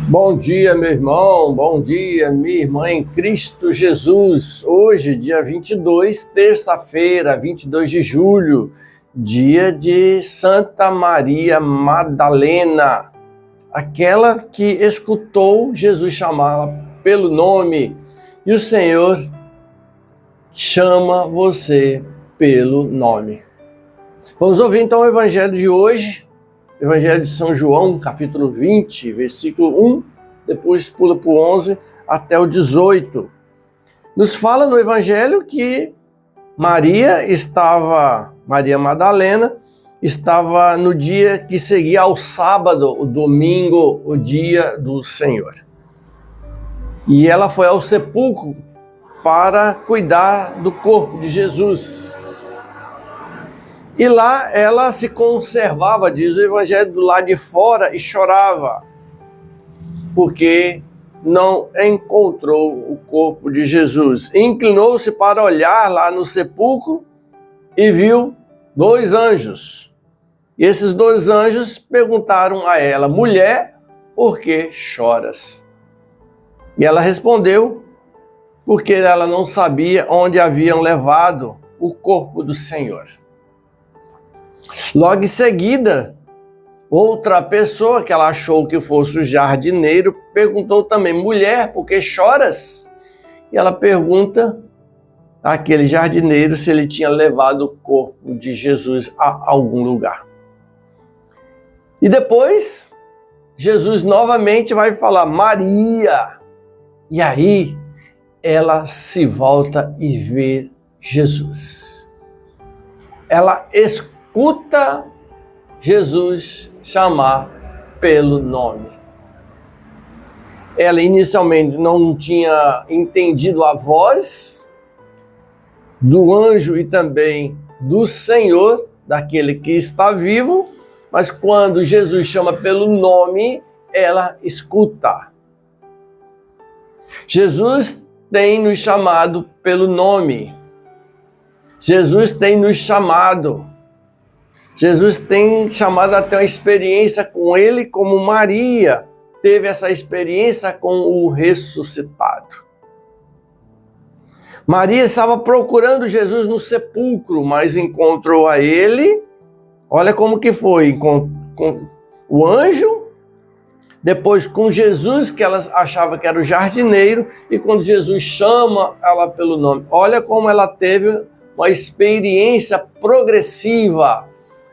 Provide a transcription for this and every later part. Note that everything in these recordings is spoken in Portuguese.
Bom dia, meu irmão, bom dia, minha irmã em Cristo Jesus. Hoje, dia 22, terça-feira, 22 de julho, dia de Santa Maria Madalena, aquela que escutou Jesus chamá-la pelo nome, e o Senhor chama você pelo nome. Vamos ouvir então o evangelho de hoje. Evangelho de São João, capítulo 20, versículo 1, depois pula para o 11 até o 18. Nos fala no Evangelho que Maria Madalena, estava no dia que seguia ao sábado, o domingo, o dia do Senhor. E ela foi ao sepulcro para cuidar do corpo de Jesus. E lá ela se conservava, diz o Evangelho, do lado de fora e chorava, porque não encontrou o corpo de Jesus. Inclinou-se para olhar lá no sepulcro e viu dois anjos. E esses dois anjos perguntaram a ela: mulher, por que choras? E ela respondeu, porque ela não sabia onde haviam levado o corpo do Senhor. Logo em seguida, outra pessoa que ela achou que fosse o jardineiro perguntou também: mulher, por que choras? E ela pergunta àquele jardineiro se ele tinha levado o corpo de Jesus a algum lugar. E depois, Jesus novamente vai falar: Maria. E aí, ela se volta e vê Jesus. Ela escuta Jesus chamar pelo nome. Ela inicialmente não tinha entendido a voz do anjo e também do Senhor, daquele que está vivo, mas quando Jesus chama pelo nome, ela escuta. Jesus tem nos chamado pelo nome. Jesus tem nos chamado. Jesus tem chamado até uma experiência com ele, como Maria teve essa experiência com o ressuscitado. Maria estava procurando Jesus no sepulcro, mas encontrou a ele. Olha como que foi, com o anjo, depois com Jesus, que ela achava que era o jardineiro, e quando Jesus chama ela pelo nome. Olha como ela teve uma experiência progressiva.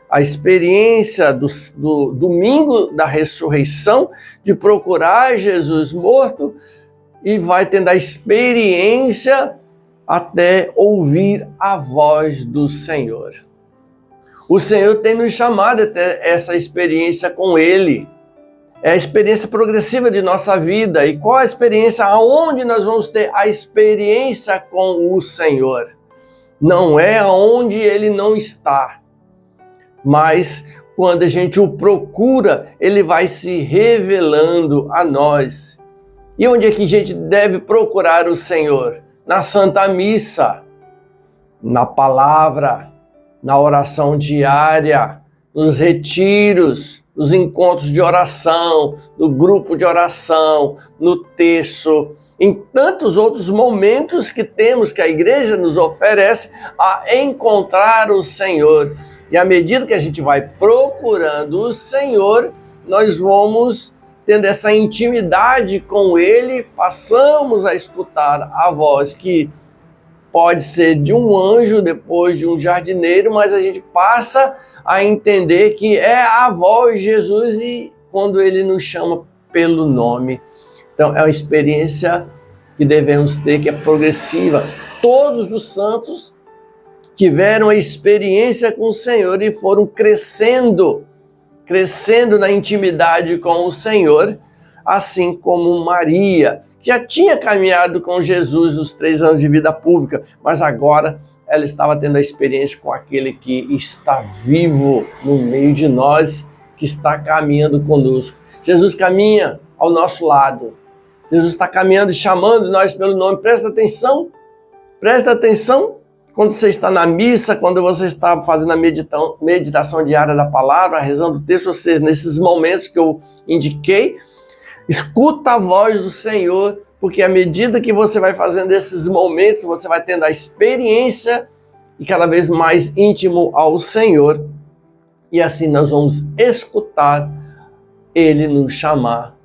A experiência do domingo da ressurreição, de procurar Jesus morto, e vai tendo a experiência até ouvir a voz do Senhor. O Senhor tem nos chamado até essa experiência com Ele. É a experiência progressiva de nossa vida. E qual a experiência? Aonde nós vamos ter a experiência com o Senhor? Não é aonde Ele não está. Mas quando a gente o procura, ele vai se revelando a nós. E onde é que a gente deve procurar o Senhor? Na Santa Missa, na palavra, na oração diária, nos retiros, nos encontros de oração, no grupo de oração, no terço, em tantos outros momentos que temos, que a igreja nos oferece a encontrar o Senhor. E à medida que a gente vai procurando o Senhor, nós vamos tendo essa intimidade com Ele, passamos a escutar a voz que pode ser de um anjo, depois de um jardineiro, mas a gente passa a entender que é a voz de Jesus e quando Ele nos chama pelo nome. Então é uma experiência que devemos ter, que é progressiva. Todos os santos tiveram a experiência com o Senhor e foram crescendo na intimidade com o Senhor, assim como Maria, que já tinha caminhado com Jesus os 3 anos de vida pública, mas agora ela estava tendo a experiência com aquele que está vivo no meio de nós, que está caminhando conosco. Jesus caminha ao nosso lado. Jesus está caminhando e chamando nós pelo nome. Presta atenção. Quando você está na missa, quando você está fazendo a meditação diária da palavra, rezando o texto, ou seja, nesses momentos que eu indiquei, Escuta a voz do Senhor, porque à medida que você vai fazendo esses momentos, você vai tendo a experiência e cada vez mais íntimo ao Senhor. E assim nós vamos escutar Ele nos chamar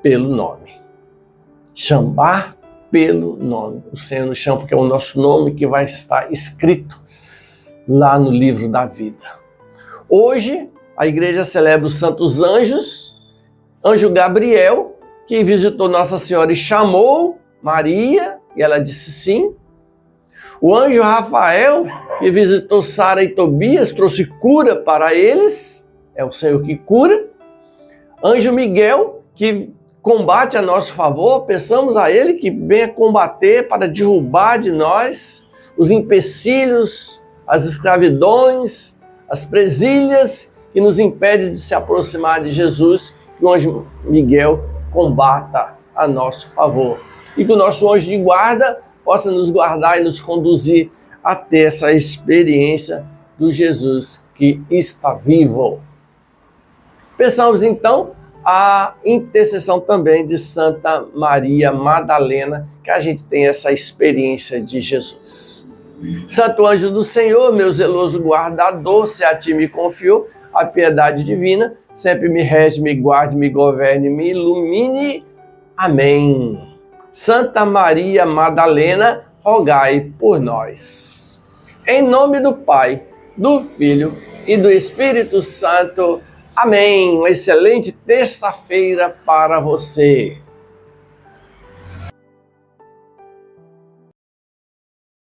pelo nome. Chamar pelo nome. O Senhor nos chama porque é o nosso nome que vai estar escrito lá no livro da vida. Hoje, a igreja celebra os santos anjos. Anjo Gabriel, que visitou Nossa Senhora e chamou Maria, e ela disse sim. O anjo Rafael, que visitou Sara e Tobias, trouxe cura para eles. É o Senhor que cura. Anjo Miguel, que combate a nosso favor, peçamos a Ele que venha combater para derrubar de nós os empecilhos, as escravidões, as presilhas que nos impedem de se aproximar de Jesus, que o anjo Miguel combata a nosso favor. E que o nosso anjo de guarda possa nos guardar e nos conduzir até essa experiência do Jesus que está vivo. Pensamos então a intercessão também de Santa Maria Madalena, que a gente tem essa experiência de Jesus. Santo anjo do Senhor, meu zeloso guardador, se a ti me confio a piedade divina, sempre me rege, me guarde, me governe, me ilumine. Amém. Santa Maria Madalena, rogai por nós. Em nome do Pai, do Filho e do Espírito Santo. Amém. Uma excelente terça-feira para você.